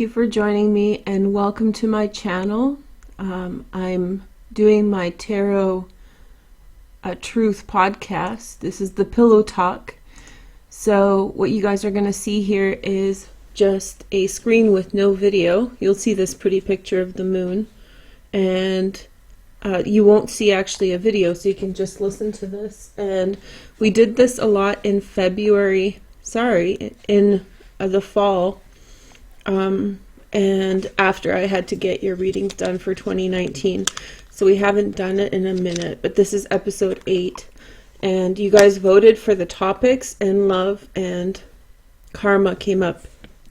You for joining me and welcome to my channel. I'm doing my Tarot Truth podcast. This is the Pillow Talk. So what you guys are going to see here is just a screen with no video. You'll see this pretty picture of the moon, and you won't see actually a video, so you can just listen to this. And we did this a lot in in the fall. And after I had to get your readings done for 2019. So we haven't done it in a minute, but this is episode 8. And you guys voted for the topics, and love and karma came up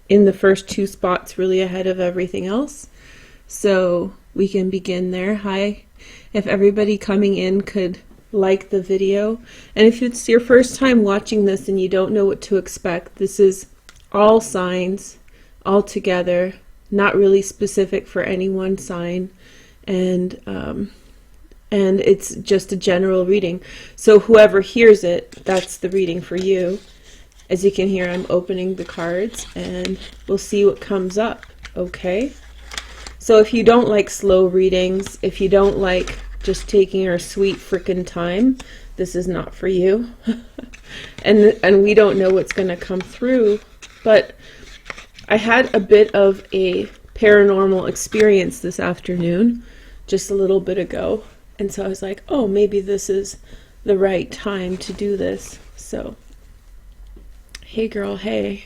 in the first 2 spots, really ahead of everything else. So we can begin there. Hi. If everybody coming in could like the video. And if it's your first time watching this and you don't know what to expect, this is all signs all together, not really specific for any one sign, and it's just a general reading. So whoever hears it, that's the reading for you. As you can hear, I'm opening the cards and we'll see what comes up. Okay, so if you don't like slow readings, if you don't like just taking your sweet frickin' time, this is not for you. and we don't know what's going to come through, but I had a bit of a paranormal experience this afternoon, just a little bit ago, and so I was like, oh, maybe this is the right time to do this. So, hey girl, hey.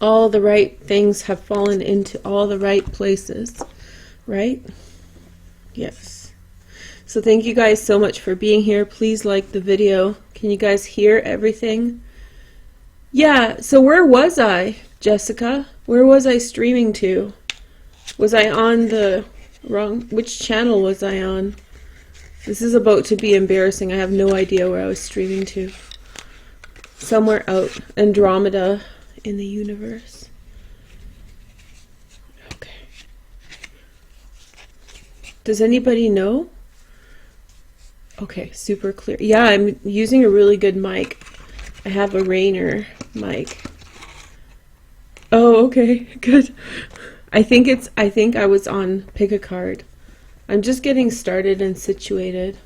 All the right things have fallen into all the right places, right? Yes. So thank you guys so much for being here. Please like the video. Can you guys hear everything? Yeah, so where was I, Jessica? Where was I streaming to? Was I on the wrong... Which channel was I on? This is about to be embarrassing. I have no idea where I was streaming to. Somewhere out. Andromeda in the universe. Okay. Does anybody know? Okay, super clear. Yeah, I'm using a really good mic. I have a Rainer mic. Oh, okay, good. I think I was on pick a card. I'm just getting started and situated.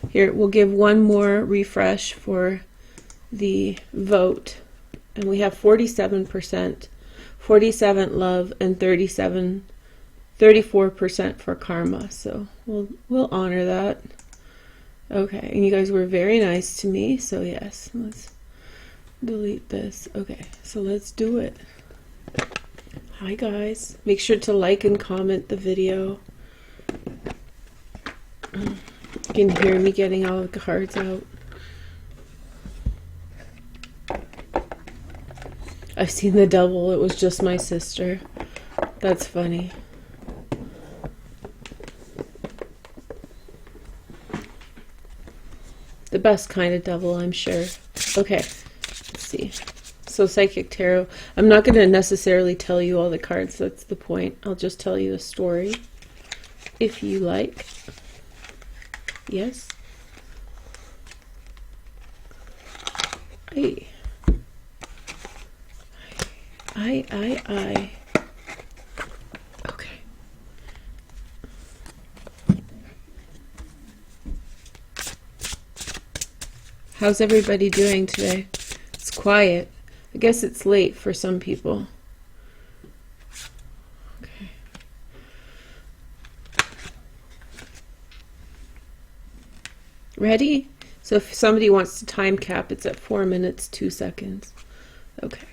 Here, we'll give one more refresh for the vote. And we have 47%, 47 love, and 34% for karma. So we'll honor that. Okay, and you guys were very nice to me, so yes, let's delete this. Okay, so let's do it. Hi guys, make sure to like and comment the video. You can hear me getting all the cards out. I've seen the double. It was just my sister. That's funny. The best kind of double, I'm sure. Okay. See. So Psychic Tarot, I'm not going to necessarily tell you all the cards, that's the point. I'll just tell you the story if you like. Yes. I. Okay. How's everybody doing today? It's quiet. I guess it's late for some people. Okay. Ready? So if somebody wants to time cap, it's at 4 minutes, 2 seconds. Okay.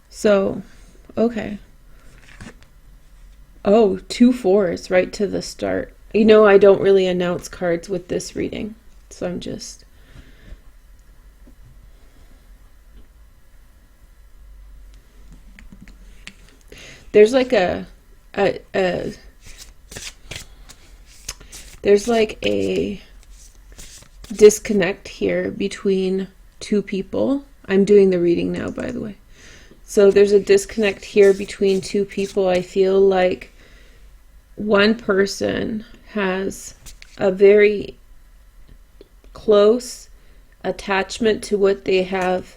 So, okay. Oh, 2 4s right to the start. You know, I don't really announce cards with this reading, so I'm just... There's like there's like a disconnect here between 2 people. I'm doing the reading now, by the way. So there's a disconnect here between 2 people. I feel like one person has a very close attachment to what they have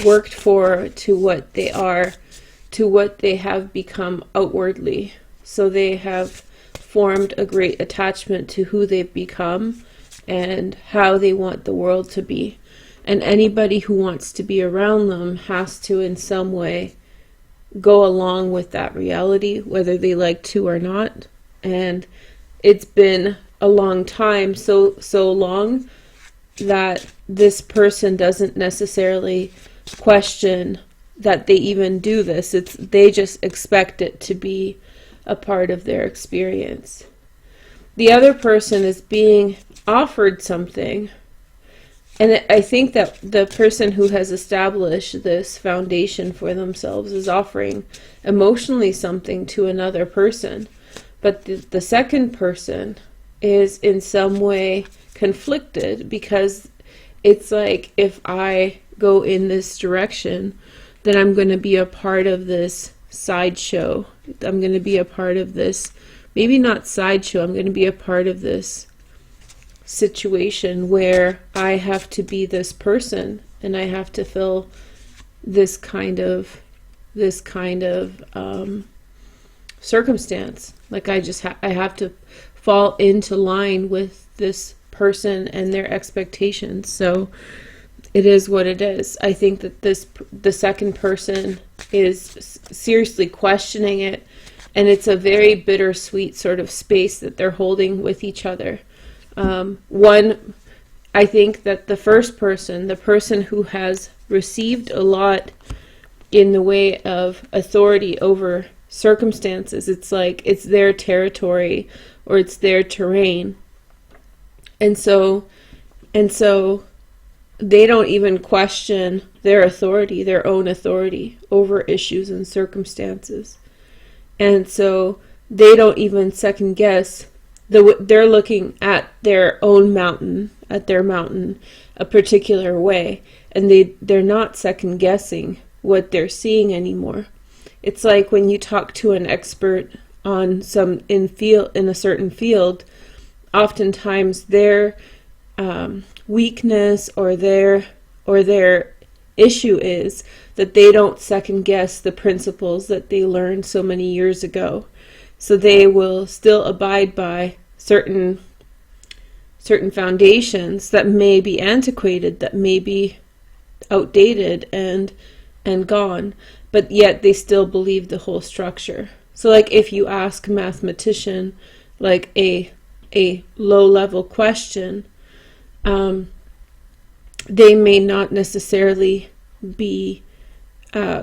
worked for to what they are, to what they have become outwardly. So they have formed a great attachment to who they've become and how they want the world to be. And anybody who wants to be around them has to in some way go along with that reality, whether they like to or not. And it's been a long time, so long that this person doesn't necessarily question that they even do this. They just expect it to be a part of their experience. The other person is being offered something, and I think that the person who has established this foundation for themselves is offering emotionally something to another person, but the second person is in some way conflicted, because it's like, if I go in this direction, then I'm going to be a part of this sideshow. I'm going to be a part of this, maybe not sideshow, I'm going to be a part of this situation where I have to be this person and I have to fill this kind of circumstance. Like I have to fall into line with this person and their expectations. So it is what it is. I think that the second person is seriously questioning it, and it's a very bittersweet sort of space that they're holding with each other. I think that the first person, the person who has received a lot in the way of authority over circumstances, it's like it's their territory or it's their terrain. And so they don't even question their authority, their own authority over issues and circumstances. And so they don't even second guess. They're looking at their own mountain, a particular way, and they're not second guessing what they're seeing anymore. It's like when you talk to an expert on in a certain field, oftentimes their weakness or their issue is that they don't second guess the principles that they learned so many years ago. So they will still abide by certain foundations that may be antiquated, that may be outdated and gone, but yet they still believe the whole structure. So like if you ask a mathematician like a low level question, they may not necessarily be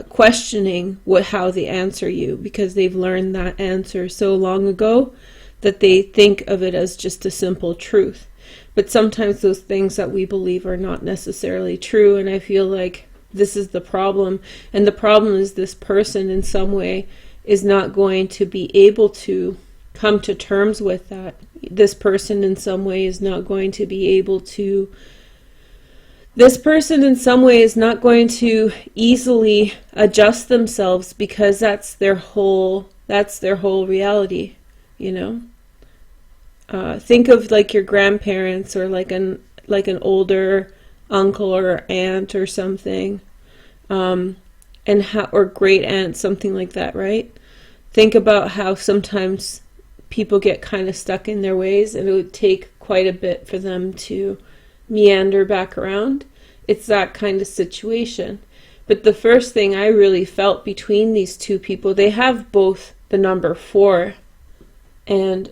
questioning how they answer you, because they've learned that answer so long ago that they think of it as just a simple truth. But sometimes those things that we believe are not necessarily true, and I feel like this is the problem. And the problem is this person in some way is not going to be able to come to terms with that. This person in some way is not going to be able to easily adjust themselves, because that's their whole reality, you know. Think of like your grandparents, or like an older uncle or aunt or something, or great aunt, something like that, right? Think about how sometimes people get kind of stuck in their ways, and it would take quite a bit for them to meander back around. It's that kind of situation. But the first thing I really felt between these two people, they have both the number 4, and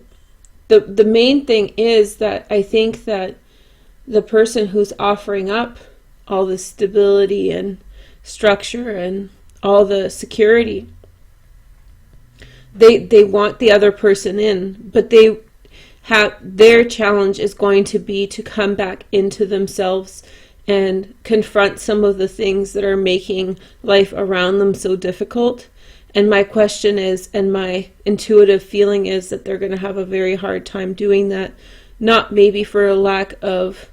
the main thing is that I think that the person who's offering up all the stability and structure and all the security, they want the other person in, but their challenge is going to be to come back into themselves and confront some of the things that are making life around them so difficult. And my question is, and my intuitive feeling is, that they're going to have a very hard time doing that, not maybe for a lack of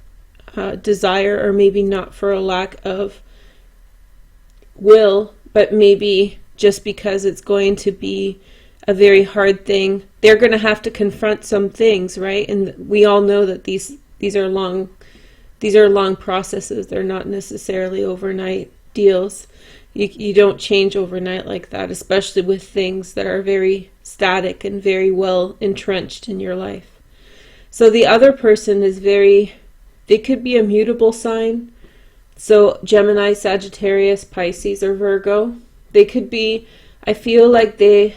desire, or maybe not for a lack of will, but maybe just because it's going to be a very hard thing. They're going to have to confront some things, right? And we all know that these are long processes. They're not necessarily overnight. deals. You don't change overnight like that, especially with things that are very static and very well entrenched in your life. So the other person is they could be a mutable sign. So Gemini, Sagittarius, Pisces, or Virgo. They could be, I feel like they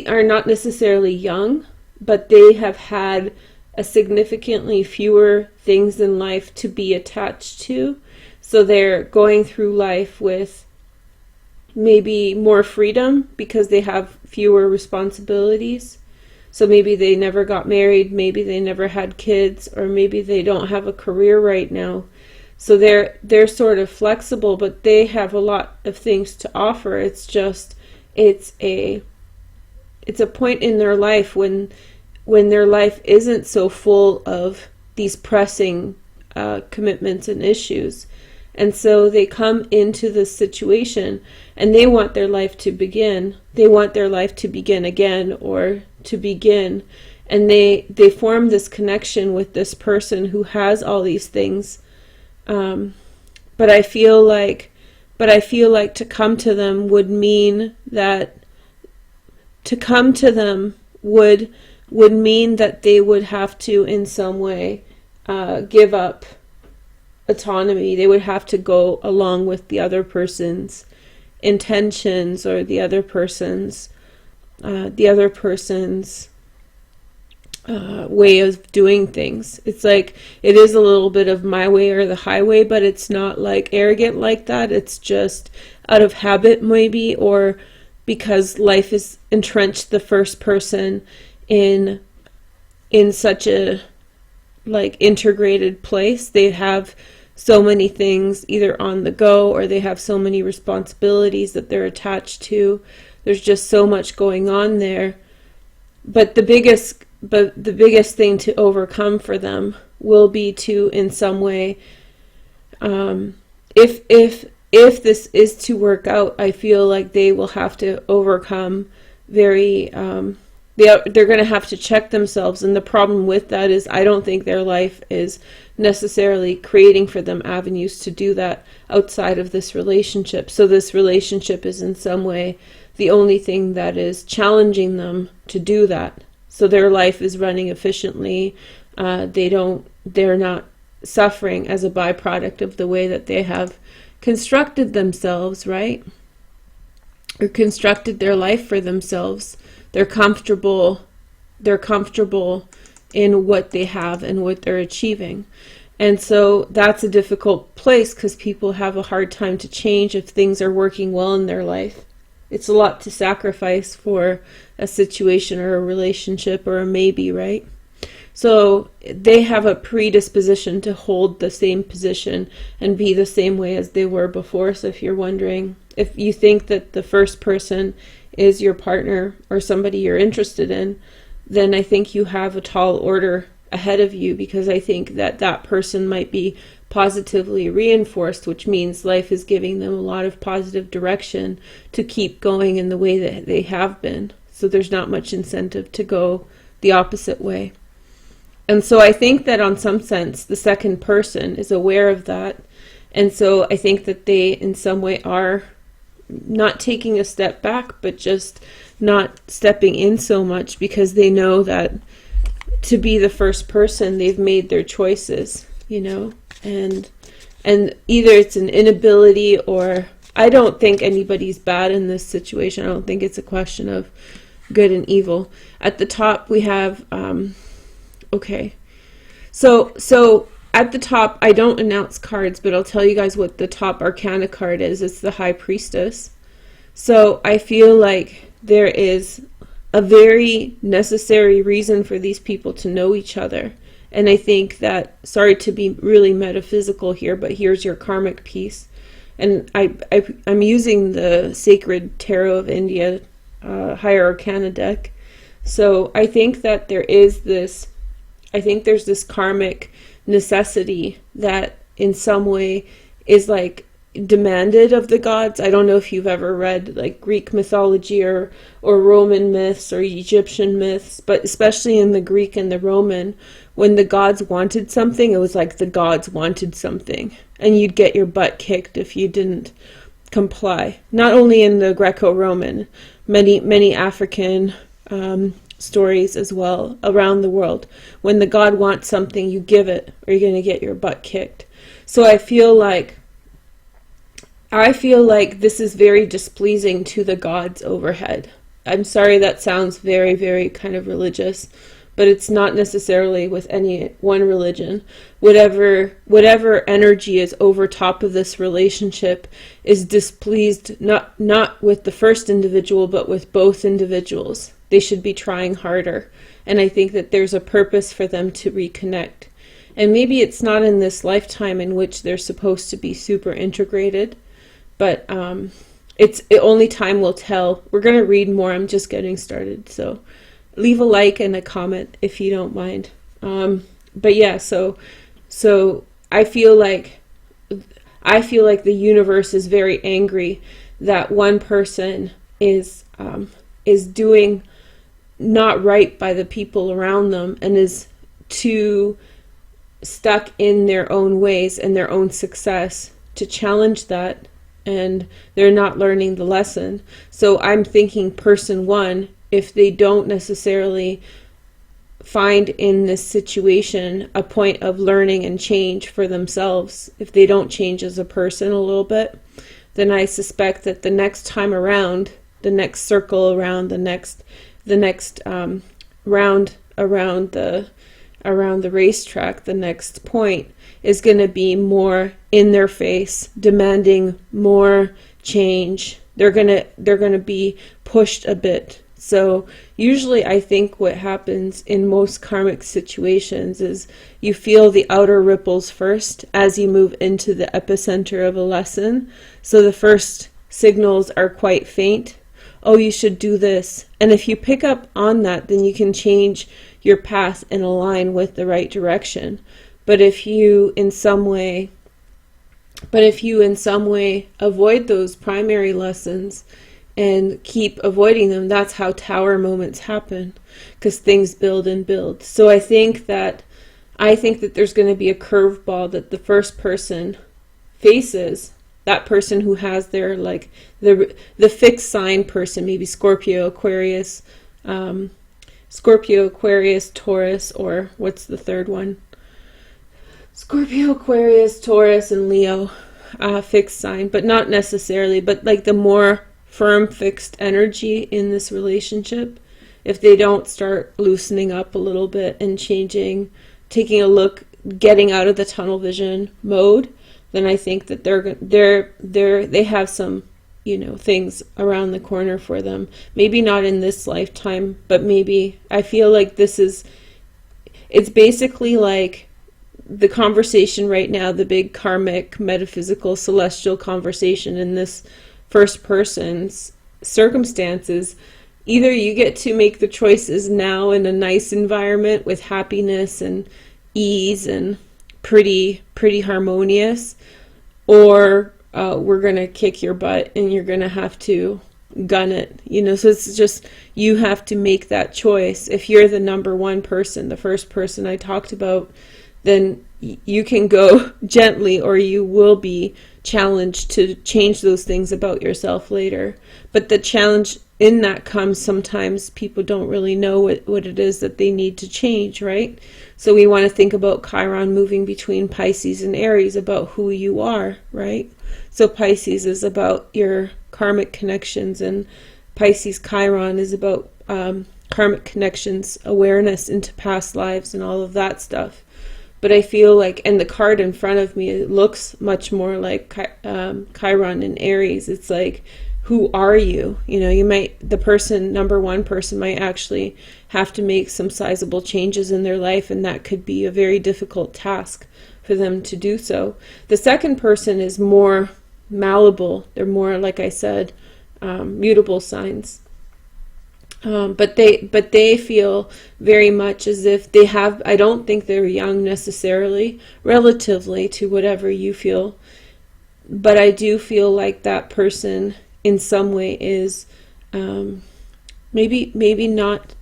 are not necessarily young, but they have had a significantly fewer things in life to be attached to. So they're going through life with maybe more freedom because they have fewer responsibilities. So maybe they never got married, maybe they never had kids, or maybe they don't have a career right now. So they're sort of flexible, but they have a lot of things to offer. It's just it's a point in their life when their life isn't so full of these pressing commitments and issues. And so they come into this situation and they want their life to begin. They want their life to begin again, or to begin. And they form this connection with this person who has all these things. But I feel like to come to them would mean that would mean that they would have to in some way give up autonomy. They would have to go along with the other person's intentions, or the other person's way of doing things. It's like it is a little bit of my way or the highway, but it's not like arrogant like that. It's just out of habit maybe, or because life is entrenched the first person in such a like integrated place. They have so many things either on the go, or they have so many responsibilities that they're attached to. There's just so much going on there. But the biggest thing to overcome for them will be to, in some way, if this is to work out, I feel like they will have to overcome they're going to have to check themselves. And the problem with that is I don't think their life is necessarily creating for them avenues to do that outside of this relationship. So this relationship is in some way the only thing that is challenging them to do that. So their life is running efficiently. They're not suffering as a byproduct of the way that they have constructed themselves, right? Or constructed their life for themselves. They're comfortable in what they have and what they're achieving. And so that's a difficult place because people have a hard time to change if things are working well in their life. It's a lot to sacrifice for a situation or a relationship or a maybe, right? So they have a predisposition to hold the same position and be the same way as they were before. So if you're wondering, if you think that the first person is your partner or somebody you're interested in, then I think you have a tall order ahead of you, because I think that that person might be positively reinforced, which means life is giving them a lot of positive direction to keep going in the way that they have been. So there's not much incentive to go the opposite way. And so I think that on some sense, the second person is aware of that. And so I think that they in some way are not taking a step back, but just not stepping in so much, because they know that to be the first person, they've made their choices, you know, and either it's an inability, or I don't think anybody's bad in this situation. I don't think it's a question of good and evil. At the top we have, okay. So at the top, I don't announce cards, but I'll tell you guys what the top arcana card is. It's the High Priestess. So I feel like there is a very necessary reason for these people to know each other. And I think that, sorry to be really metaphysical here, but here's your karmic piece. And I'm using the Sacred Tarot of India Higher Arcana deck. So I think that there's this karmic necessity that in some way is like demanded of the gods. I don't know if you've ever read like Greek mythology or Roman myths or Egyptian myths, but especially in the Greek and the Roman, when the gods wanted something, it was like the gods wanted something. and you'd get your butt kicked if you didn't comply. Not only in the Greco-Roman, many African stories as well around the world. When the god wants something, you give it, or you're going to get your butt kicked. So I feel like this is very displeasing to the gods overhead. I'm sorry that sounds very, very kind of religious, but it's not necessarily with any one religion. Whatever energy is over top of this relationship is displeased, not with the first individual, but with both individuals. They should be trying harder. And I think that there's a purpose for them to reconnect. And maybe it's not in this lifetime in which they're supposed to be super integrated, but only time will tell. We're going to read more. I'm just getting started. So leave a like and a comment if you don't mind. But yeah, so I feel like the universe is very angry that one person is doing not right by the people around them and is too stuck in their own ways and their own success to challenge that, and they're not learning the lesson. So I'm thinking person one, if they don't necessarily find in this situation a point of learning and change for themselves, if they don't change as a person a little bit, then I suspect that the next time around, the next circle around, the next round around the racetrack, the next point is going to be more in their face, demanding more change. They're going to be pushed a bit. So usually I think what happens in most karmic situations is you feel the outer ripples first as you move into the epicenter of a lesson. So the first signals are quite faint. Oh, you should do this. And if you pick up on that, then you can change your path and align with the right direction. But if you in some way avoid those primary lessons and keep avoiding them, that's how tower moments happen, because things build and build. So I think that there's going to be a curveball that the first person faces, that person who has their, like, the fixed sign person, maybe Scorpio, Aquarius, Taurus, or what's the third one? Scorpio, Aquarius, Taurus, and Leo, fixed sign, but not necessarily, but like the more firm fixed energy in this relationship, if they don't start loosening up a little bit and changing, taking a look, getting out of the tunnel vision mode, then I think that they have some, things around the corner for them. Maybe not in this lifetime, but maybe, I feel like it's basically like the conversation right now, the big karmic, metaphysical, celestial conversation in this first person's circumstances. Either you get to make the choices now in a nice environment with happiness and ease and pretty harmonious, or we're going to kick your butt and you're going to have to gun it. So it's just, you have to make that choice. If you're the number one person, the first person I talked about, then you can go gently, or you will be challenged to change those things about yourself later. But the challenge in that comes, sometimes people don't really know what it is that they need to change, right? So we want to think about Chiron moving between Pisces and Aries, about who you are, right? So Pisces is about your karmic connections, and Pisces Chiron is about karmic connections, awareness into past lives and all of that stuff. But I feel like, and the card in front of me, it looks much more like Chiron and Aries. It's like, who are you? The number one person might actually have to make some sizable changes in their life, and that could be a very difficult task for them to do so. The second person is more malleable. They're more, like I said, mutable signs. But they feel very much as if they have, I don't think they're young necessarily, relatively to whatever you feel, but I do feel like that person in some way is maybe not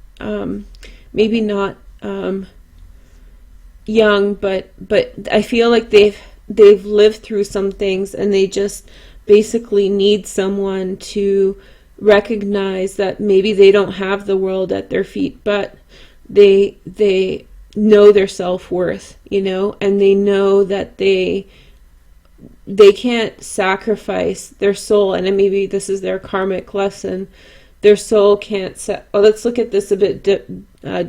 young, but I feel like they've lived through some things, and they just basically need someone to recognize that maybe they don't have the world at their feet, but they know their self-worth, and they know that they can't sacrifice their soul. And maybe this is their karmic lesson. Their soul can't let's look at this a bit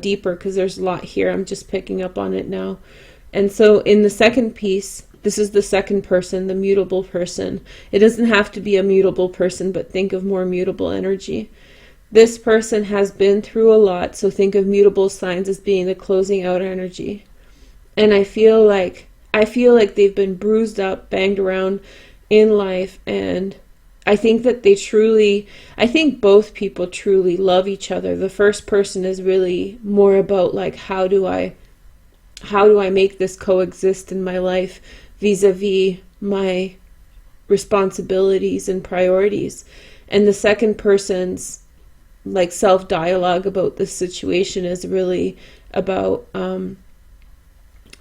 deeper, because there's a lot here. I'm just picking up on it now. And so in the second piece, this is the second person, the mutable person. It doesn't have to be a mutable person, but think of more mutable energy. This person has been through a lot, so think of mutable signs as being the closing out energy. And I feel like they've been bruised up, banged around in life, and I think that I think both people truly love each other. The first person is really more about like, how do I make this coexist in my life vis-a-vis my responsibilities and priorities. And the second person's like self-dialogue about the situation is really about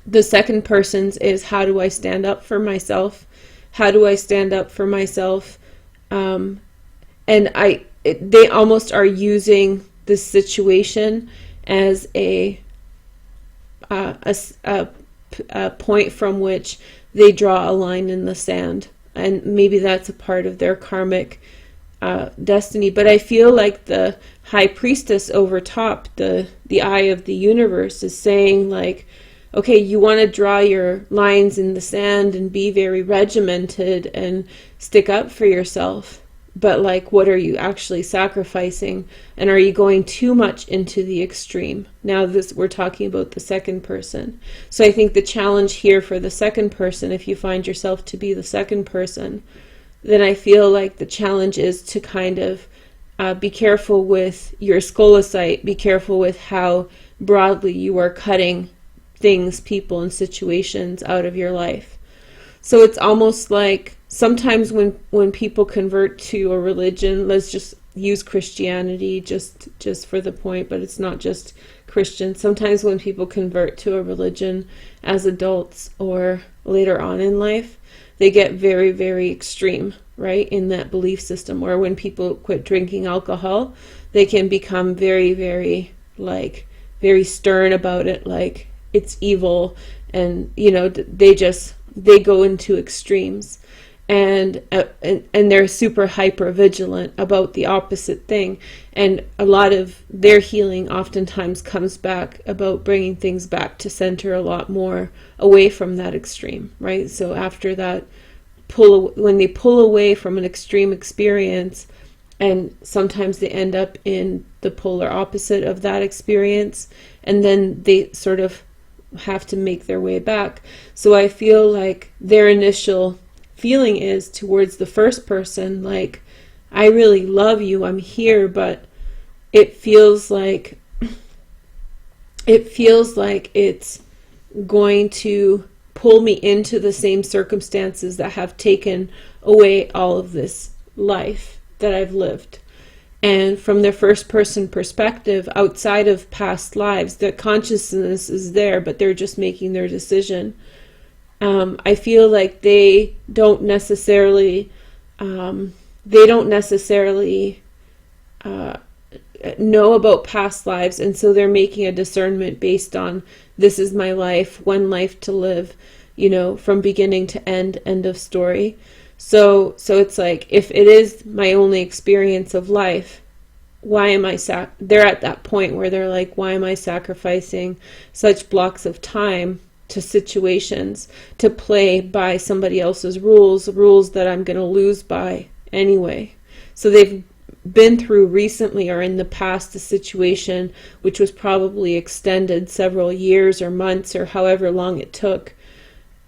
the second person's is, how do I stand up for myself? How do I stand up for myself? And they almost are using this situation as a point from which they draw a line in the sand, and maybe that's a part of their karmic destiny. But I feel like the high priestess over top, the eye of the universe, is saying like, okay, you want to draw your lines in the sand and be very regimented and stick up for yourself, but like, what are you actually sacrificing? And are you going too much into the extreme? Now we're talking about the second person. So I think the challenge here for the second person, if you find yourself to be the second person, then I feel like the challenge is to kind of be careful with your scolocite, be careful with how broadly you are cutting things, people, and situations out of your life. So it's almost like sometimes when people convert to a religion, let's just use Christianity just for the point, but it's not just Christian. Sometimes when people convert to a religion as adults or later on in life, they get very, very extreme, right, in that belief system. Or when people quit drinking alcohol, they can become very, very, like, very stern about it, like it's evil, and they go into extremes, and they're super hyper vigilant about the opposite thing. And a lot of their healing oftentimes comes back about bringing things back to center a lot more away from that extreme, right? So after that when they pull away from an extreme experience, and sometimes they end up in the polar opposite of that experience, and then they sort of have to make their way back. So I feel like their initial feeling is towards the first person, like, I really love you, I'm here, but it feels like it's going to pull me into the same circumstances that have taken away all of this life that I've lived. And from their first person perspective, outside of past lives, the consciousness is there, but they're just making their decision. I feel like they don't necessarily know about past lives, and so they're making a discernment based on, this is my life, one life to live, from beginning to end of story. So it's like, if it is my only experience of life, why am I they're at that point where they're like, why am I sacrificing such blocks of time to situations to play by somebody else's rules that I'm going to lose by anyway? So they've been through recently or in the past a situation which was probably extended several years or months or however long it took,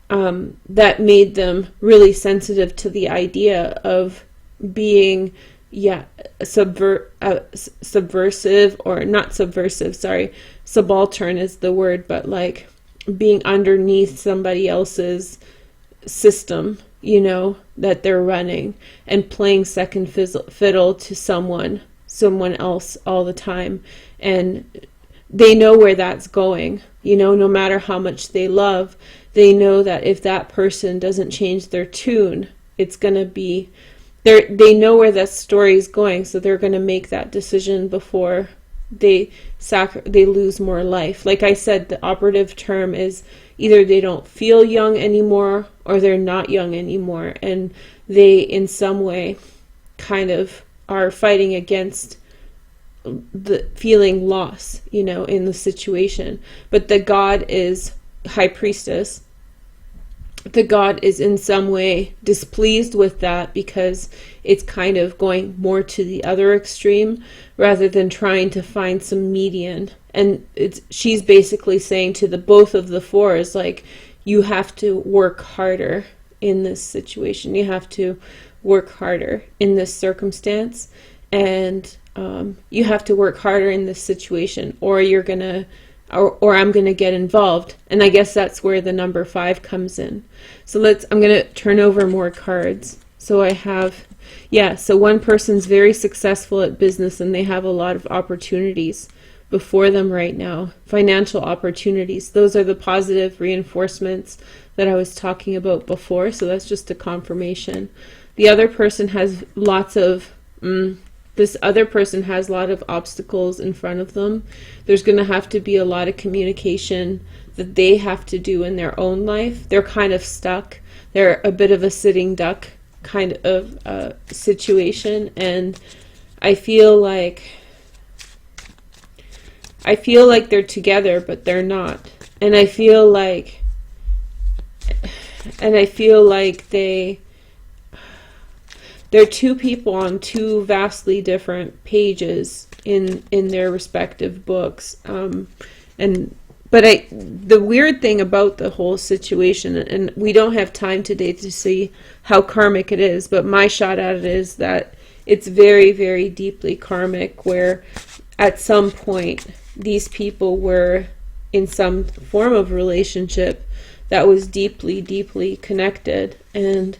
that made them really sensitive to the idea of being subversive, or not subversive, sorry, subaltern is the word, but like being underneath somebody else's system, that they're running, and playing second fiddle to someone else all the time. And they know where that's going, no matter how much they love, they know that if that person doesn't change their tune, it's going to be, they know where that story is going, so they're going to make that decision before they lose more life. Like I said, the operative term is either they don't feel young anymore or they're not young anymore, and they in some way kind of are fighting against the feeling loss, in the situation. But the god is high priestess. The god is in some way displeased with that because it's kind of going more to the other extreme rather than trying to find some median. And she's basically saying to the both of the fours, like, you have to work harder in this situation. You have to work harder in this circumstance, and you have to work harder in this situation, or you're gonna, or I'm gonna get involved. And I guess that's where the number 5 comes in. So I'm gonna turn over more cards. So I have, so one person's very successful at business and they have a lot of opportunities before them right now, financial opportunities. Those are the positive reinforcements that I was talking about before, so that's just a confirmation. The other person has lots of, this other person has a lot of obstacles in front of them. There's going to have to be a lot of communication that they have to do in their own life. They're kind of stuck. They're a bit of a sitting duck kind of situation, and I feel like they're together, but they're not. And I feel like they're two people on two vastly different pages in their respective books. But the weird thing about the whole situation, and we don't have time today to see how karmic it is, but my shot at it is that it's very, very deeply karmic, where at some point these people were in some form of relationship that was deeply, deeply connected, and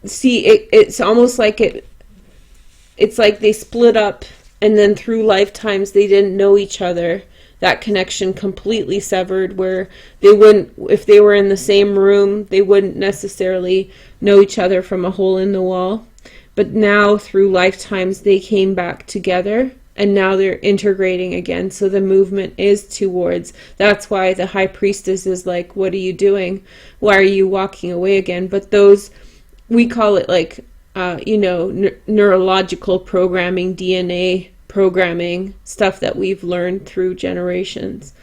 it's almost like it's like they split up, and then through lifetimes they didn't know each other. That connection completely severed, where they wouldn't, if they were in the same room, they wouldn't necessarily know each other from a hole in the wall. But now through lifetimes they came back together, and now they're integrating again. So the movement is towards, that's why the high priestess is like, what are you doing? Why are you walking away again? But those, we call it like, neurological programming, DNA programming, stuff that we've learned through generations.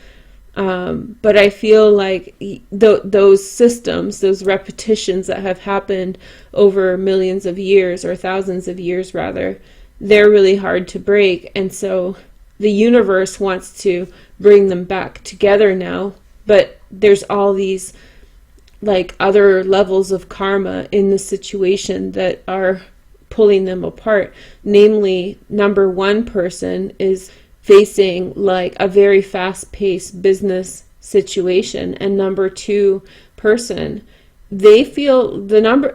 But I feel like those systems, those repetitions that have happened over millions of years, or thousands of years rather, they're really hard to break. And so the universe wants to bring them back together now, but there's all these like other levels of karma in the situation that are pulling them apart. Namely, number 1 person is facing like a very fast-paced business situation, and number 2 person, they feel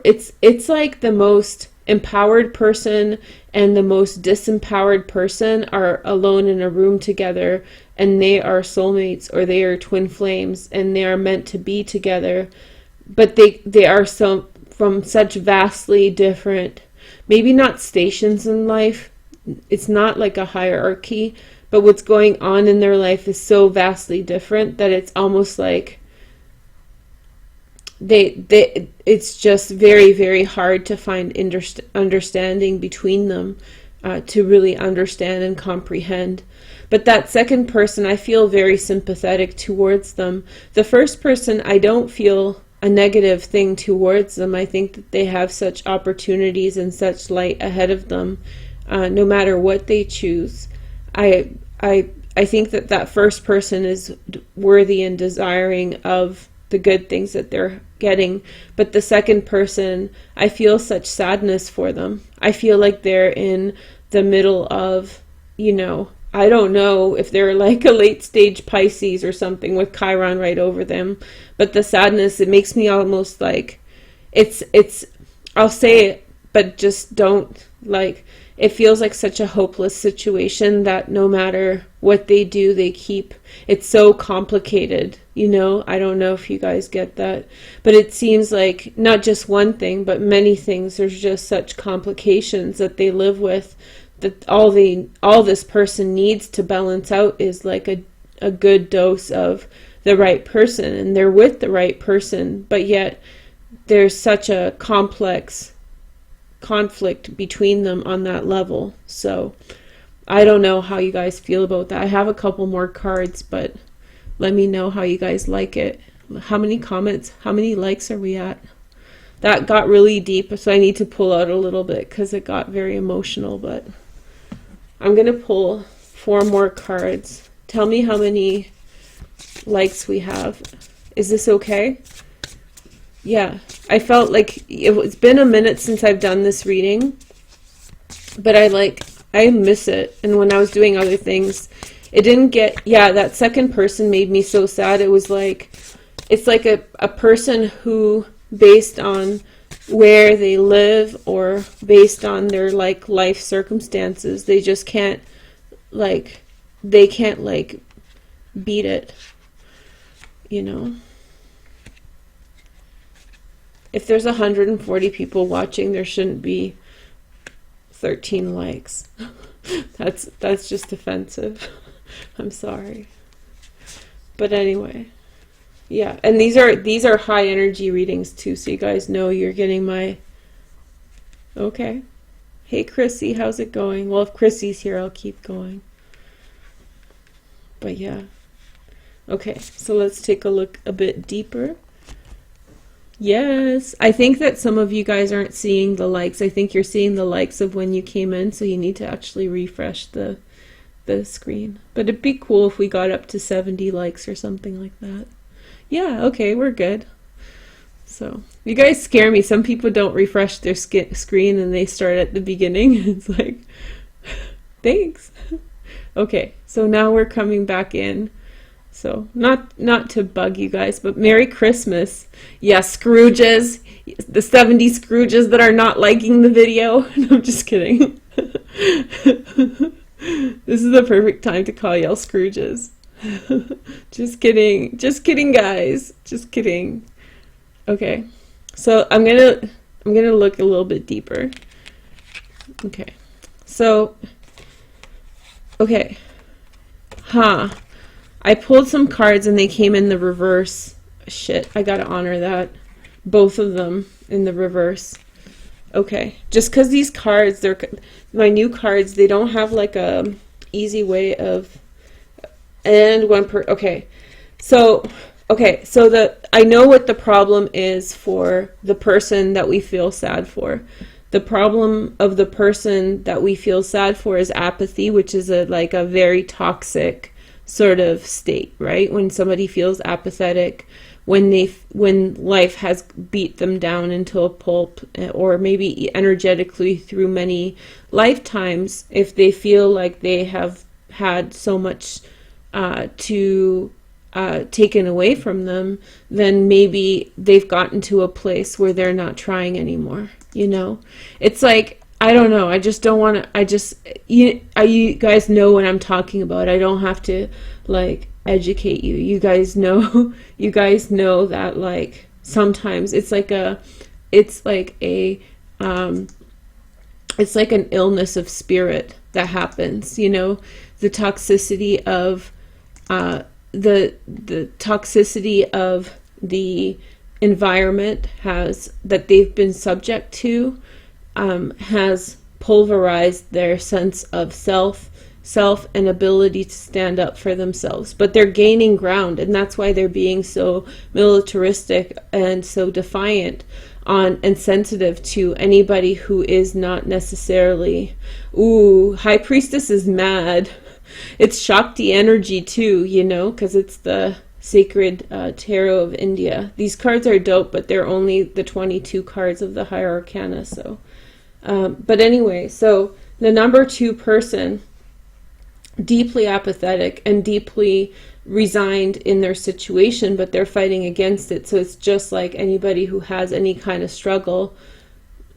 it's like the most empowered person and the most disempowered person are alone in a room together, and they are soulmates, or they are twin flames, and they are meant to be together, but they are so from such vastly different, maybe not stations in life, it's not like a hierarchy, but what's going on in their life is so vastly different that it's almost like it's just very, very hard to find understanding between them, to really understand and comprehend. But that second person, I feel very sympathetic towards them. The first person, I don't feel a negative thing towards them. I think that they have such opportunities and such light ahead of them, no matter what they choose. I think that first person is worthy and desiring of the good things that they're getting. But the second person, I feel such sadness for them. I feel like they're in the middle of, I don't know if they're like a late stage Pisces or something with Chiron right over them. But the sadness, it makes me almost like, it's I'll say it, but just don't, like, it feels like such a hopeless situation that no matter what they do, it's so complicated, you know? I don't know if you guys get that, but it seems like not just one thing, but many things, there's just such complications that they live with, that all this person needs to balance out is like a good dose of the right person, and they're with the right person, but yet there's such a complex conflict between them on that level. So I don't know how you guys feel about that. I have a couple more cards, but let me know how you guys like it. How many comments, how many likes are we at? That got really deep, so I need to pull out a little bit because it got very emotional, but I'm going to pull 4 more cards. Tell me how many likes we have. Is this okay? Yeah, I felt like it's been a minute since I've done this reading, but I miss it. And when I was doing other things, it didn't get, yeah, that second person made me so sad. It was like, it's like a person who, based on where they live or based on their like life circumstances, they just can't like beat it, you know? If there's 140 people watching, there shouldn't be 13 likes. That's just offensive. I'm sorry. But anyway, yeah, and these are high energy readings too, so you guys know you're getting my... Okay. Hey Chrissy, how's it going? Well, if Chrissy's here, I'll keep going. But yeah. Okay, so let's take a look a bit deeper. Yes, I think that some of you guys aren't seeing the likes. I think you're seeing the likes of when you came in, so you need to actually refresh the screen. But it'd be cool if we got up to 70 likes or something like that. Yeah, okay, we're good. So, you guys scare me. Some people don't refresh their screen and they start at the beginning. It's like, thanks. Okay, so now we're coming back in. So, not to bug you guys, but Merry Christmas. Yeah, Scrooges, the 70 Scrooges that are not liking the video. No, I'm just kidding. This is the perfect time to call y'all Scrooges. Just kidding, guys. Just kidding. Okay, so I'm gonna look a little bit deeper. Okay, so, okay, I pulled some cards and they came in the reverse. Shit, I gotta honor that. Both of them in the reverse. Okay, just because these cards, they're my new cards, they don't have like a easy way of... And okay, so I know what the problem is for the person that we feel sad for. The problem of the person that we feel sad for is apathy, which is a very toxic sort of state, right? When somebody feels apathetic, when life has beat them down into a pulp, or maybe energetically through many lifetimes, if they feel like they have had so much taken away from them, then maybe they've gotten to a place where they're not trying anymore, you know? It's like, I don't know, I just don't want to, you guys know what I'm talking about. I don't have to, like, educate you. You guys know that, like, sometimes it's like an illness of spirit that happens, you know? The toxicity of the toxicity of the environment that they've been subject to has pulverized their sense of self and ability to stand up for themselves. But they're gaining ground, and that's why they're being so militaristic and so defiant and sensitive to anybody who is not necessarily... Ooh, High Priestess is mad. It's Shakti energy too, you know, because it's the sacred tarot of India. These cards are dope, but they're only the 22 cards of the Higher Arcana. So, but anyway, so the number 2 person, deeply apathetic and deeply resigned in their situation, but they're fighting against it. So it's just like anybody who has any kind of struggle,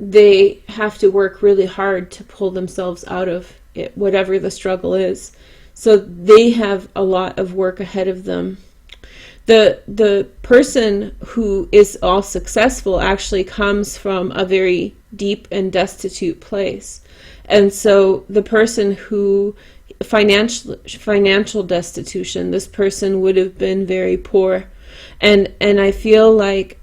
they have to work really hard to pull themselves out of it, whatever the struggle is. So they have a lot of work ahead of them. The person who is all successful actually comes from a very deep and destitute place. And so the person who financial destitution, this person would have been very poor. And I feel like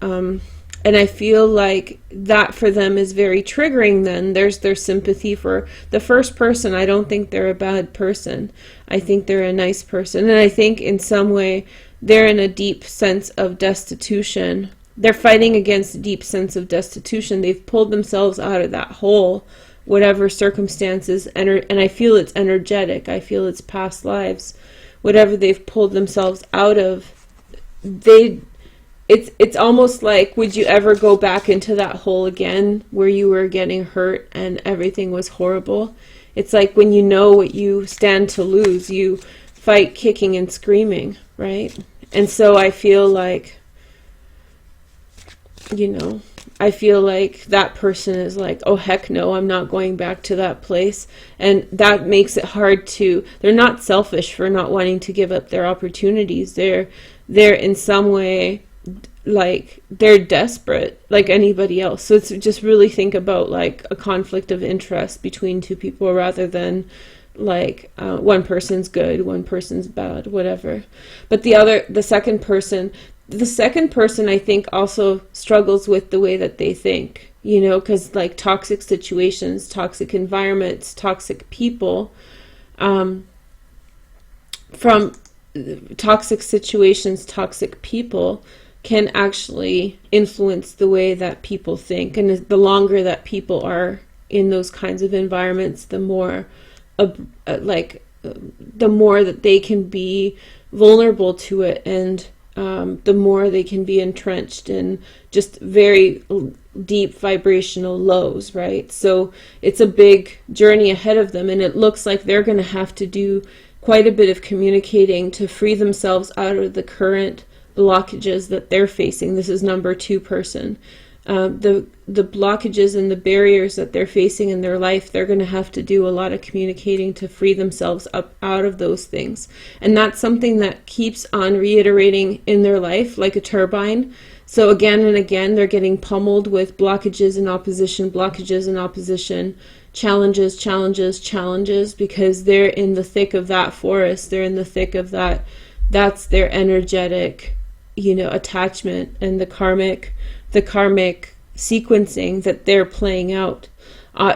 that for them is very triggering. Then there's their sympathy for the first person. I don't think they're a bad person. I think they're a nice person. And I think in some way they're in a deep sense of destitution. They're fighting against a deep sense of destitution. They've pulled themselves out of that hole, whatever circumstances, and I feel it's energetic. I feel it's past lives. Whatever they've pulled themselves out of, it's almost like, would you ever go back into that hole again where you were getting hurt and everything was horrible? It's like when you know what you stand to lose, you fight kicking and screaming, right? And so I feel like, I feel like that person is like, oh heck no, I'm not going back to that place. And that makes it hard they're not selfish for not wanting to give up their opportunities. They're in some way, like, they're desperate like anybody else. So it's just really think about like a conflict of interest between two people rather than like one person's good, one person's bad, whatever. But the second person I think also struggles with the way that they think, because like toxic situations, toxic environments, toxic people, from toxic situations, toxic people can actually influence the way that people think. And the longer that people are in those kinds of environments, the more the more that they can be vulnerable to it, and the more they can be entrenched in just very deep vibrational lows, right? So it's a big journey ahead of them, and it looks like they're going to have to do quite a bit of communicating to free themselves out of the current blockages that they're facing. This is number 2 person. The blockages and the barriers that they're facing in their life, they're going to have to do a lot of communicating to free themselves up out of those things. And that's something that keeps on reiterating in their life like a turbine. So again and again, they're getting pummeled with blockages and opposition, challenges, because they're in the thick of that forest. They're in the thick of that. That's their energetic, attachment, and the karmic sequencing that they're playing out.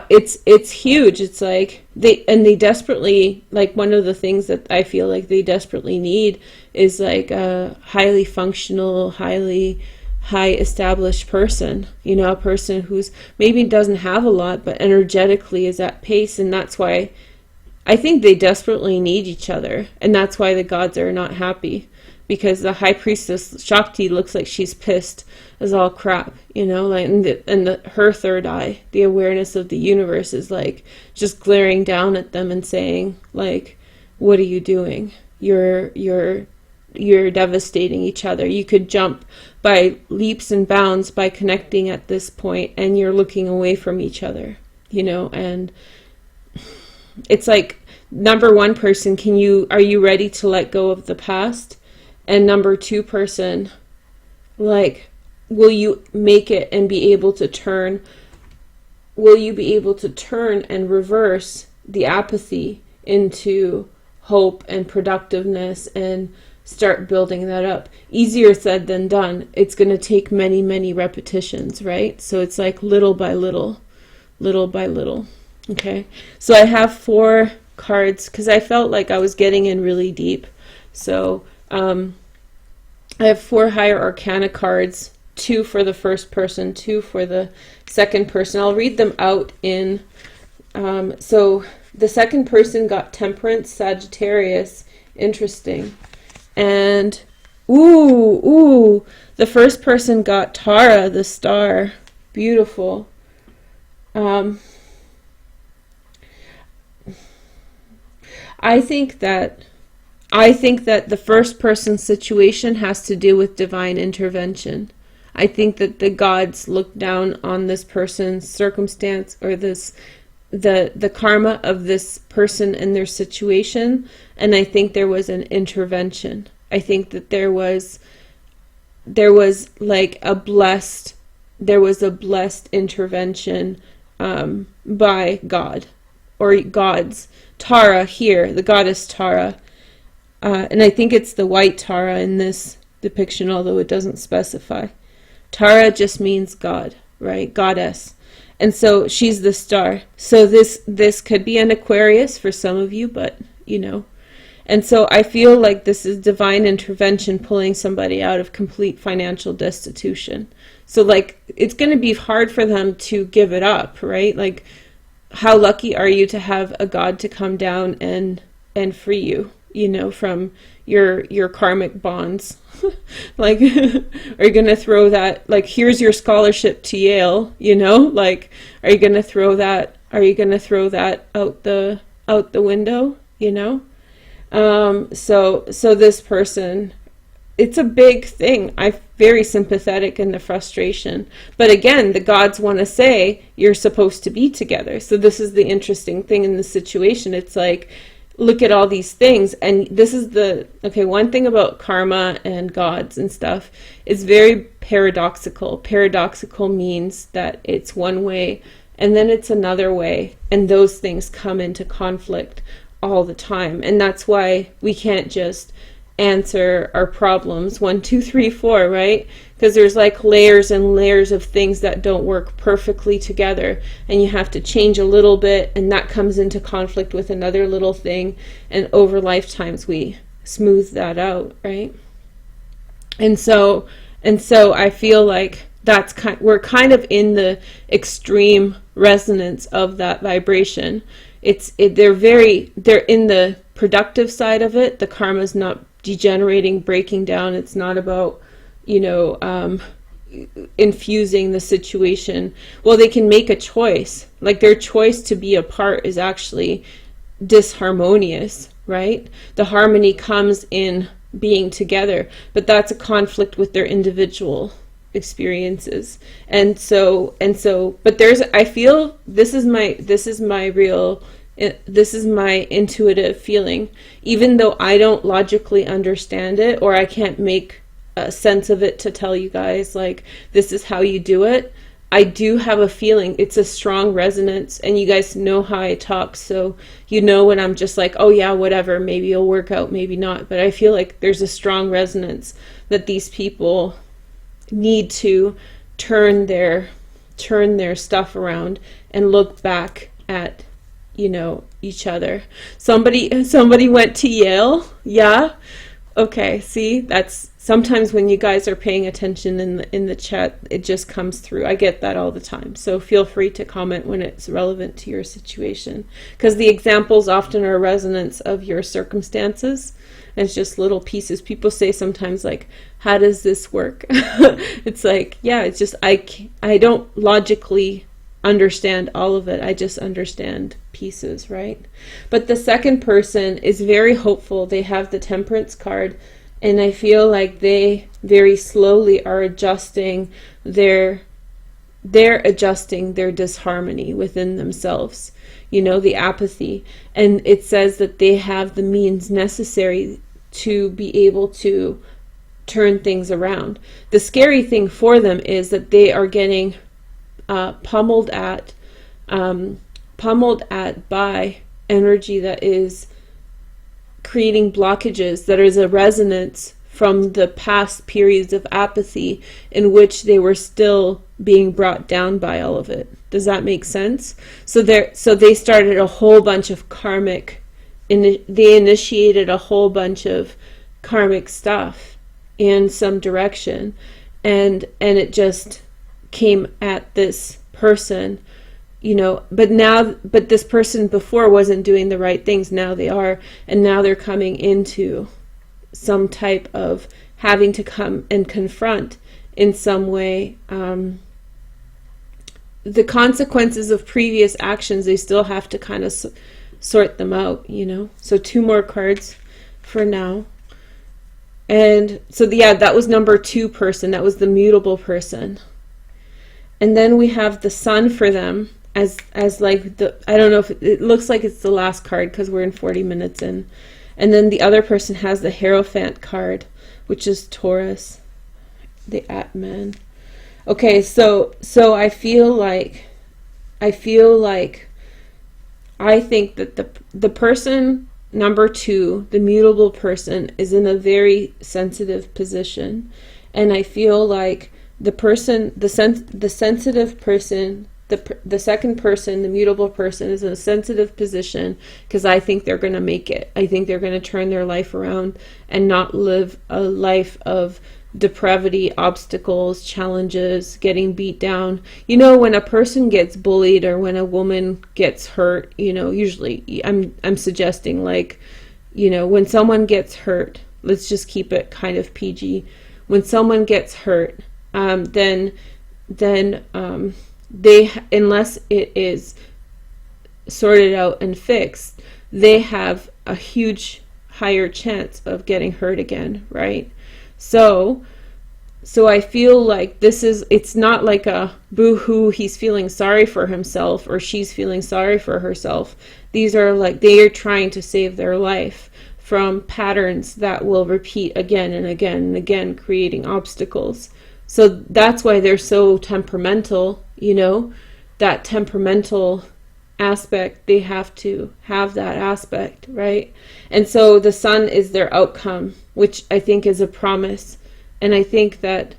It's huge. It's like they desperately, like, one of the things that I feel like they desperately need is like a highly functional, high established person, a person who's maybe doesn't have a lot but energetically is at pace. And that's why I think they desperately need each other, and that's why the gods are not happy, because the high priestess Shakti looks like she's pissed as all crap, like, and her third eye, the awareness of the universe, is like just glaring down at them and saying, like, what are you doing? You're devastating each other. You could jump by leaps and bounds by connecting at this point, and you're looking away from each other, and it's like, number 1 person, are you ready to let go of the past? And number 2 person, like, will you make it and be able to turn? Will you be able to turn and reverse the apathy into hope and productiveness and start building that up? Easier said than done. It's going to take many, many repetitions, right? So it's like little by little. Okay. So I have 4 cards because I felt like I was getting in really deep. So I have 4 higher arcana cards, 2 for the first person, 2 for the second person. I'll read them out in, so the second person got Temperance, Sagittarius, interesting. And, the first person got Tara, the star, beautiful. I think that the first person's situation has to do with divine intervention. I think that the gods look down on this person's circumstance, or the karma of this person and their situation, and I think there was an intervention. I think that there was like a blessed intervention by God or gods. Tara here, the goddess Tara, and I think it's the white Tara in this depiction, although it doesn't specify. Tara just means God, right? Goddess. And so she's the star. So this could be an Aquarius for some of you, but you know. And so I feel like this is divine intervention pulling somebody out of complete financial destitution. So like it's going to be hard for them to give it up, right? Like how lucky are you to have a God to come down and free you, you know, from your karmic bonds. Like, are you going to throw that, like, here's your scholarship to Yale, you know, like, are you going to throw that out the window, you know? So this person, it's a big thing. I'm very sympathetic in the frustration, but again, the gods want to say you're supposed to be together. So this is the interesting thing in the situation. It's like, look at all these things, and this is one thing about karma and gods and stuff, it's very paradoxical. Paradoxical means that it's one way and then it's another way, and those things come into conflict all the time. And that's why we can't just answer our problems 1, 2, 3, 4, right? Because there's like layers and layers of things that don't work perfectly together, and you have to change a little bit, and that comes into conflict with another little thing, and over lifetimes we smooth that out, right? And so I feel like we're kind of in the extreme resonance of that vibration. They're in the productive side of it. The karma's not degenerating, breaking down. It's not about, infusing the situation. Well, they can make a choice. Like their choice to be apart is actually disharmonious, right? The harmony comes in being together, but that's a conflict with their individual experiences. But I feel this is my intuitive feeling, even though I don't logically understand it, or I can't make a sense of it to tell you guys like this is how you do it. I do have a feeling. It's a strong resonance, and you guys know how I talk, so you know when I'm just like, oh yeah, whatever, maybe it'll work out, maybe not. But I feel like there's a strong resonance that these people need to turn their stuff around and look back at each other. Somebody went to Yale. Yeah. Okay. See, that's sometimes when you guys are paying attention in the chat, it just comes through. I get that all the time. So feel free to comment when it's relevant to your situation, because the examples often are a resonance of your circumstances. And it's just little pieces. People say sometimes like, how does this work? It's like, yeah, it's just, I don't logically understand all of it. I just understand pieces, right? But the second person is very hopeful. They have the Temperance card, and I feel like they very slowly are adjusting they're adjusting their disharmony within themselves, the apathy. And it says that they have the means necessary to be able to turn things around. The scary thing for them is that they are getting pummeled at by energy that is creating blockages, that is a resonance from the past periods of apathy in which they were still being brought down by all of it. Does that make sense? So they started a whole bunch of karmic, they initiated a whole bunch of karmic stuff in some direction, and it just came at this person, but this person before wasn't doing the right things. Now they are, and now they're coming into some type of having to come and confront in some way the consequences of previous actions. They still have to kind of sort them out, So 2 more cards for now. And so, yeah, that was number 2 person. That was the mutable person. And then we have the sun for them as like the, I don't know if it looks like it's the last card because we're in 40 minutes in. And then the other person has the Hierophant card, which is Taurus, the Atman. Okay, so I think that the person number 2, the mutable person, is in a very sensitive position, and I feel like the person, the sensitive person, the second person, the mutable person, is in a sensitive position because I think they're going to make it. I think they're going to turn their life around and not live a life of depravity, obstacles, challenges, getting beat down. You know, when a person gets bullied or when a woman gets hurt, you know, usually I'm suggesting, like, you know, when someone gets hurt, let's just keep it kind of PG. When someone gets hurt, then they, unless it is sorted out and fixed, they have a huge higher chance of getting hurt again, right? So I feel like it's not like a boo-hoo, he's feeling sorry for himself or she's feeling sorry for herself. These are like, they are trying to save their life from patterns that will repeat again and again and again, creating obstacles. So that's why they're so temperamental, you know, that temperamental aspect, they have to have that aspect, right? And so the sun is their outcome, which I think is a promise. And I think that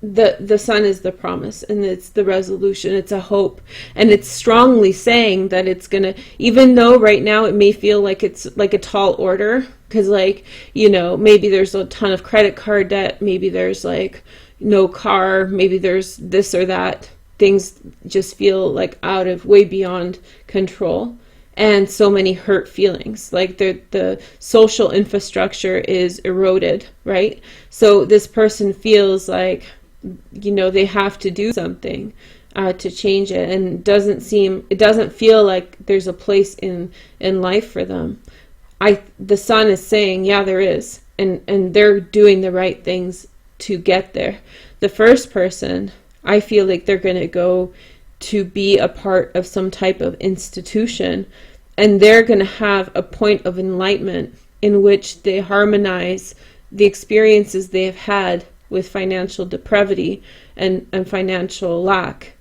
the sun is the promise, and it's the resolution, it's a hope, and it's strongly saying that it's gonna, even though right now it may feel like it's like a tall order, because, like, you know, maybe there's a ton of credit card debt, maybe there's like no car, maybe there's this or that, things just feel like out of, way beyond control, and so many hurt feelings, like the social infrastructure is eroded, right? So this person feels like, you know, they have to do something to change it, and it doesn't feel like there's a place in life for them. The sun is saying, yeah, there is, and they're doing the right things to get there. The first person, I feel like they're going to go to be a part of some type of institution, and they're going to have a point of enlightenment in which they harmonize the experiences they have had with financial depravity and financial lack,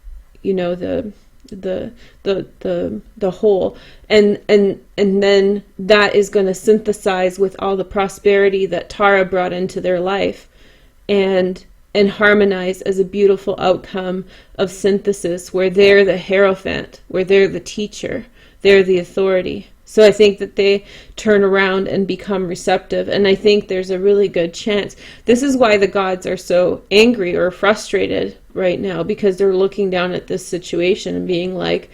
you know, the whole, and then that is going to synthesize with all the prosperity that Tara brought into their life, and harmonize as a beautiful outcome of synthesis, where they're the Hierophant, where they're the teacher, they're the authority. So I think that they turn around and become receptive, and I think there's a really good chance. This is why the gods are so angry or frustrated right now, because they're looking down at this situation and being like,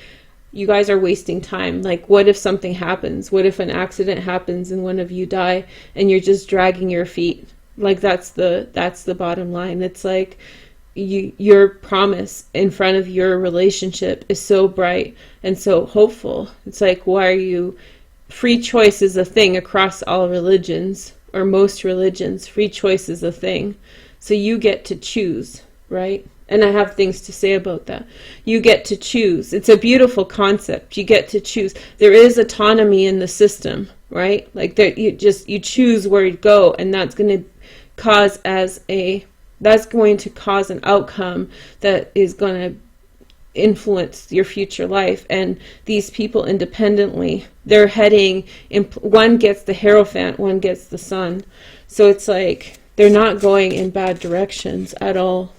you guys are wasting time. Like, what if something happens? What if an accident happens and one of you die and you're just dragging your feet? Like, that's the bottom line. It's like, your promise in front of your relationship is so bright and so hopeful. It's like, why are you... Free choice is a thing across all religions, or most religions. Free choice is a thing. So you get to choose, right? And I have things to say about that. You get to choose. It's a beautiful concept. You get to choose. There is autonomy in the system, right? Like, there, you choose where you go, and that's going to cause an outcome that is going to influence your future life. And these people independently, they're heading in, one gets the Hierophant, one gets the sun. So it's like, they're not going in bad directions at all.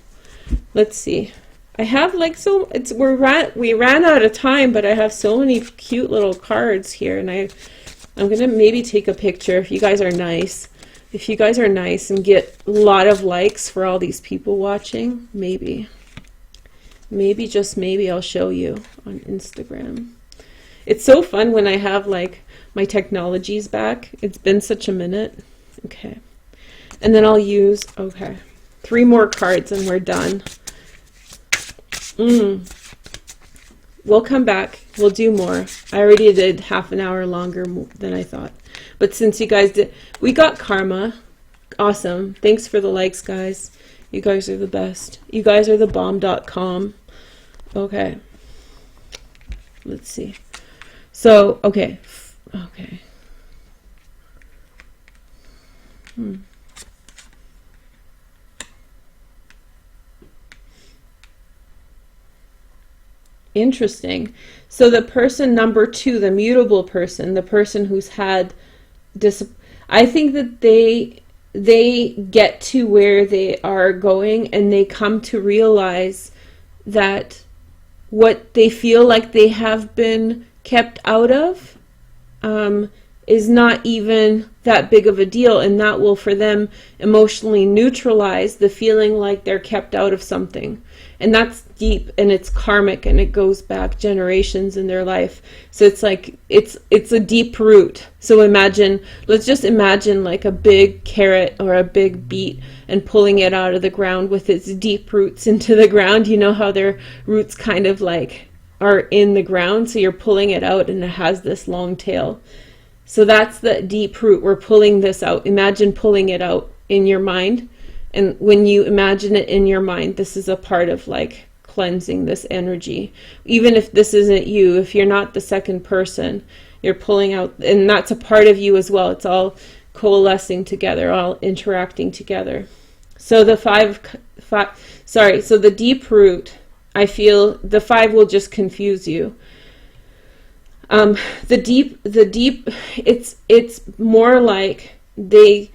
Let's see. I have like, so it's, we ran out of time, but I have so many cute little cards here, and I'm going to maybe take a picture if you guys are nice. If you guys are nice and get a lot of likes for all these people watching, maybe just maybe I'll show you on Instagram. It's so fun when I have like my technologies back. It's been such a minute. Okay. And then I'll use, okay, 3 more cards and we're done. we'll come back. We'll do more. I already did half an hour longer than I thought. But since you guys did, we got karma. Awesome. Thanks for the likes, guys. You guys are the best. You guys are the bomb.com. Okay. Let's see. So, okay. Okay. Interesting. So the person number 2, the mutable person, the person who's had I think that they get to where they are going and they come to realize that what they feel like they have been kept out of is not even that big of a deal, and that will for them emotionally neutralize the feeling like they're kept out of something. And that's deep, and it's karmic, and it goes back generations in their life. So it's like it's a deep root. So let's just imagine like a big carrot or a big beet and pulling it out of the ground with its deep roots into the ground. You know how their roots kind of like are in the ground, so you're pulling it out and it has this long tail. So that's the deep root. We're pulling this out. Imagine pulling it out in your mind. And when you imagine it in your mind, this is a part of like cleansing this energy. Even if this isn't you, if you're not the second person, you're pulling out, and that's a part of you as well. It's all coalescing together, all interacting together. So the so the deep root, I feel the 5 will just confuse you. The deep, it's more like they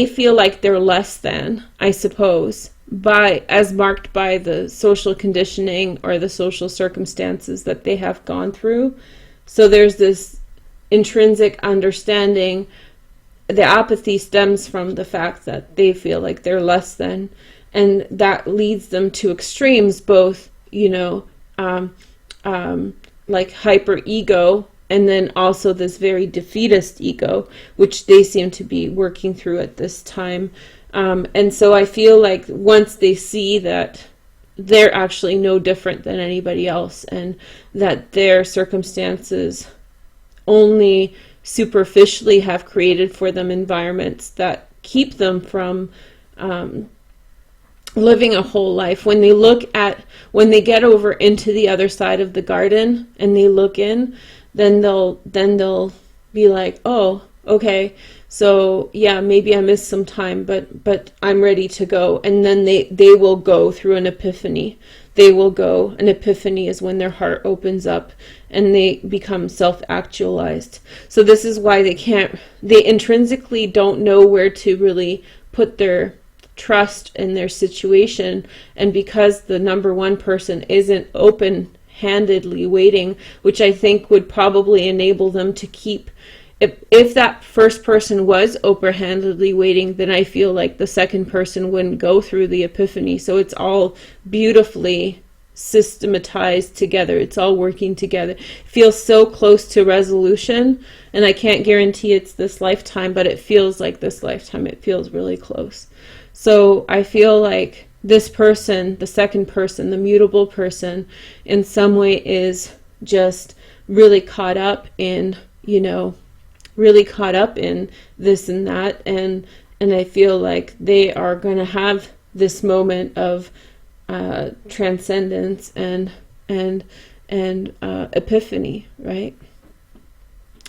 feel like they're less than, I suppose, as marked by the social conditioning or the social circumstances that they have gone through. So there's this intrinsic understanding. The apathy stems from the fact that they feel like they're less than, and that leads them to extremes, both, like hyper ego, and then also this very defeatist ego, which they seem to be working through at this time. And so I feel like once they see that they're actually no different than anybody else, and that their circumstances only superficially have created for them environments that keep them from living a whole life. When they get over into the other side of the garden and they look in, then they'll be like, oh, okay, so yeah, maybe I missed some time, but I'm ready to go. And then they will go through an epiphany. An epiphany is when their heart opens up and they become self-actualized. So this is why they intrinsically don't know where to really put their trust in their situation. And because the number 1 person isn't open-handedly waiting, which I think would probably enable them to keep, if that first person was open-handedly waiting, then I feel like the second person wouldn't go through the epiphany. So it's all beautifully systematized together. It's all working together. It feels so close to resolution, and I can't guarantee it's this lifetime, but it feels like this lifetime. It feels really close. So I feel like this person, the second person, the mutable person, in some way is just really caught up in, this and that. And I feel like they are going to have this moment of transcendence and epiphany, right?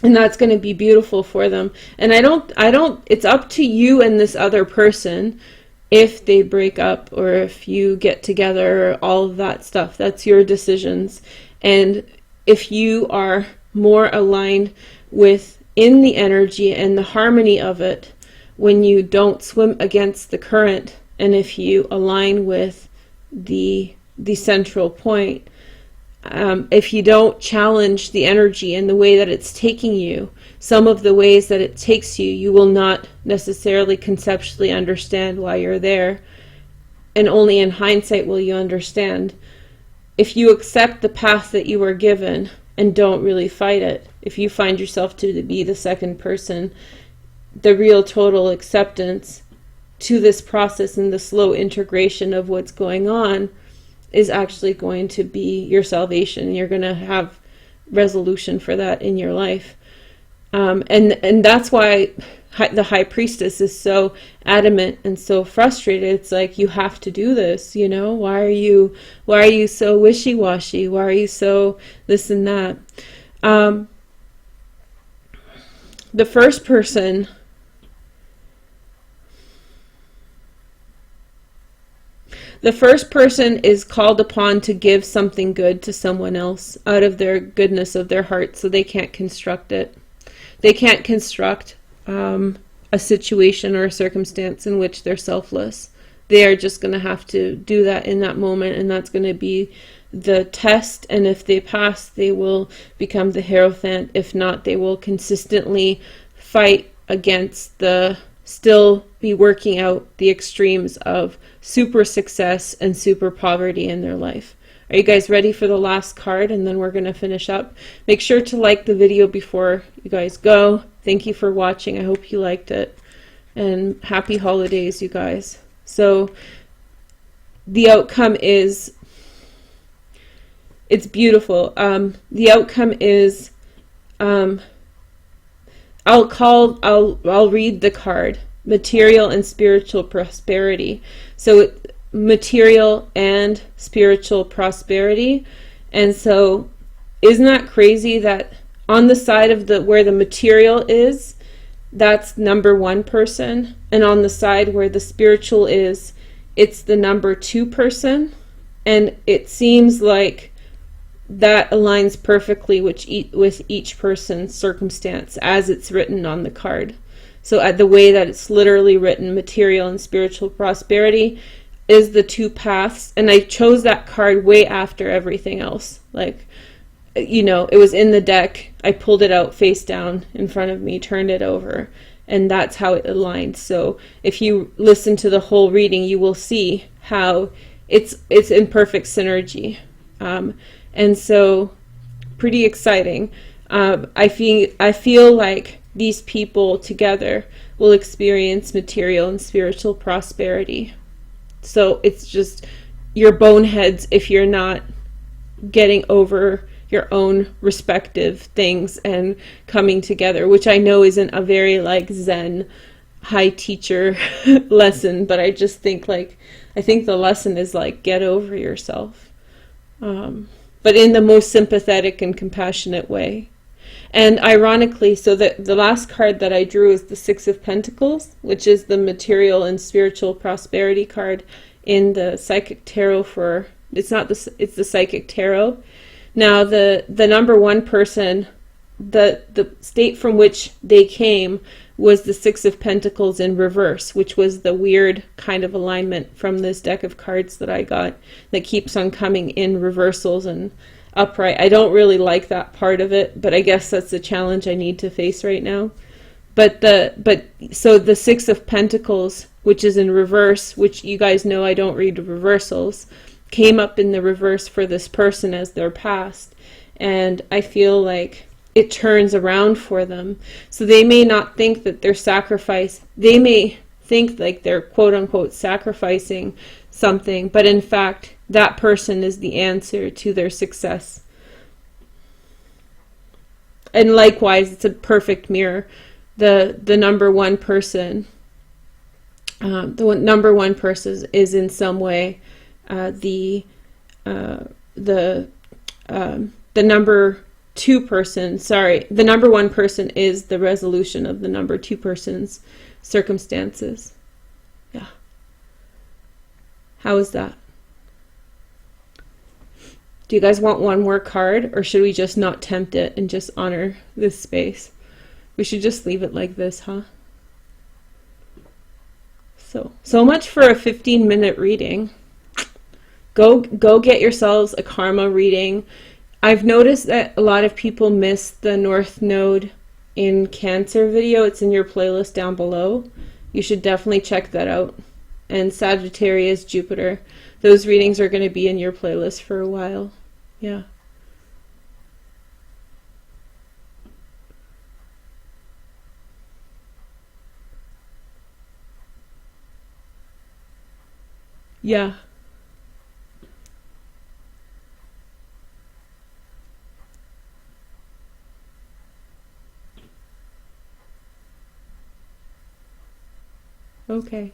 And that's going to be beautiful for them. And it's up to you and this other person if they break up or if you get together, all of that stuff. That's your decisions. And if you are more aligned within the energy and the harmony of it, when you don't swim against the current, and if you align with the central point, if you don't challenge the energy and the way that it's taking you, some of the ways that it takes you, you will not necessarily conceptually understand why you're there. And only in hindsight will you understand. If you accept the path that you were given and don't really fight it, if you find yourself to be the second person, the real total acceptance to this process and the slow integration of what's going on is actually going to be your salvation. You're going to have resolution for that in your life. And that's why the high priestess is so adamant and so frustrated. It's like, you have to do this, you know? Why are you so wishy-washy? Why are you so this and that? The first person is called upon to give something good to someone else out of their goodness of their heart, so they can't construct it. They can't construct a situation or a circumstance in which they're selfless. They are just going to have to do that in that moment, and that's going to be the test. And if they pass, they will become the Hierophant. If not, they will consistently fight against still be working out the extremes of super success and super poverty in their life. Are you guys ready for the last card? And then we're going to finish up. Make sure to like the video before you guys go. Thank you for watching. I hope you liked it. And happy holidays, you guys. So the outcome is, it's beautiful. The outcome is, I'll read the card, material and spiritual prosperity. So material and spiritual prosperity. And so isn't that crazy that on the side of where the material is, that's number 1 person, and on the side where the spiritual is, it's the number 2 person? And it seems like that aligns perfectly with each person's circumstance as it's written on the card. So at the way that it's literally written, material and spiritual prosperity is the 2 paths. And I chose that card way after everything else. Like, you know, it was in the deck. I pulled it out face down in front of me, turned it over, and that's how it aligned. So if you listen to the whole reading, you will see how it's in perfect synergy. And so pretty exciting. I feel like these people together will experience material and spiritual prosperity. So it's just your boneheads if you're not getting over your own respective things and coming together, which I know isn't a very like Zen high teacher lesson, but I just think I think the lesson is like, get over yourself, but in the most sympathetic and compassionate way. And ironically, so the last card that I drew is the 6 of Pentacles, which is the material and spiritual prosperity card in the Psychic Tarot it's the Psychic Tarot. Now the number 1 person, the state from which they came was the 6 of Pentacles in reverse, which was the weird kind of alignment from this deck of cards that I got that keeps on coming in reversals and upright. I don't really like that part of it, but I guess that's the challenge I need to face right now. So the 6 of Pentacles, which is in reverse, which you guys know I don't read reversals, came up in the reverse for this person as their past, and I feel like it turns around for them. So they may not think that they may think like they're quote unquote sacrificing something, but in fact that person is the answer to their success. And likewise, it's a perfect mirror. The number 1 person, number 1 person is in some way the number 2 person. Sorry, the number 1 person is the resolution of the number 2 person's circumstances. Yeah. How is that? Do you guys want one more card, or should we just not tempt it and just honor this space? We should just leave it like this, huh? So much for a 15-minute reading. Go get yourselves a karma reading. I've noticed that a lot of people miss the North Node in Cancer video. It's in your playlist down below. You should definitely check that out. And Sagittarius, Jupiter. Those readings are going to be in your playlist for a while. Yeah. Yeah. Okay.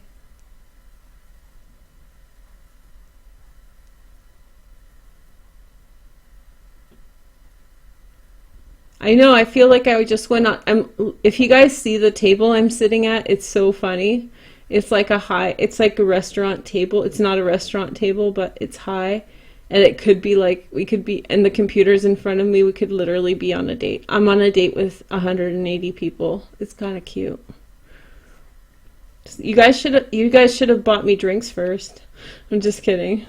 I know, I feel like I just went on. If you guys see the table I'm sitting at, it's so funny. It's like a restaurant table. It's not a restaurant table, but it's high. And it could be like, and the computer's in front of me, we could literally be on a date. I'm on a date with 180 people. It's kind of cute. You guys should have bought me drinks first. I'm just kidding.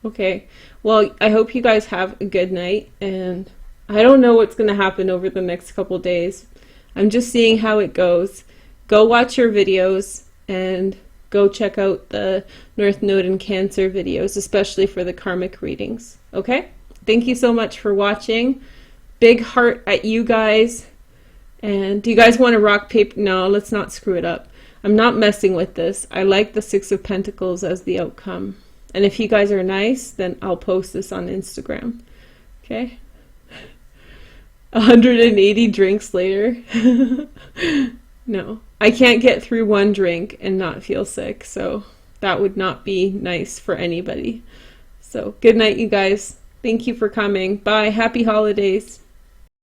Okay. Well, I hope you guys have a good night, and I don't know what's going to happen over the next couple days. I'm just seeing how it goes. Go watch your videos and go check out the North Node and Cancer videos, especially for the karmic readings. Okay? Thank you so much for watching. Big heart at you guys. And do you guys want to rock, paper? No, let's not screw it up. I'm not messing with this. I like the Six of Pentacles as the outcome. And if you guys are nice, then I'll post this on Instagram. Okay? 180 drinks later. No. I can't get through one drink and not feel sick, so that would not be nice for anybody. So, good night, you guys. Thank you for coming. Bye. Happy holidays.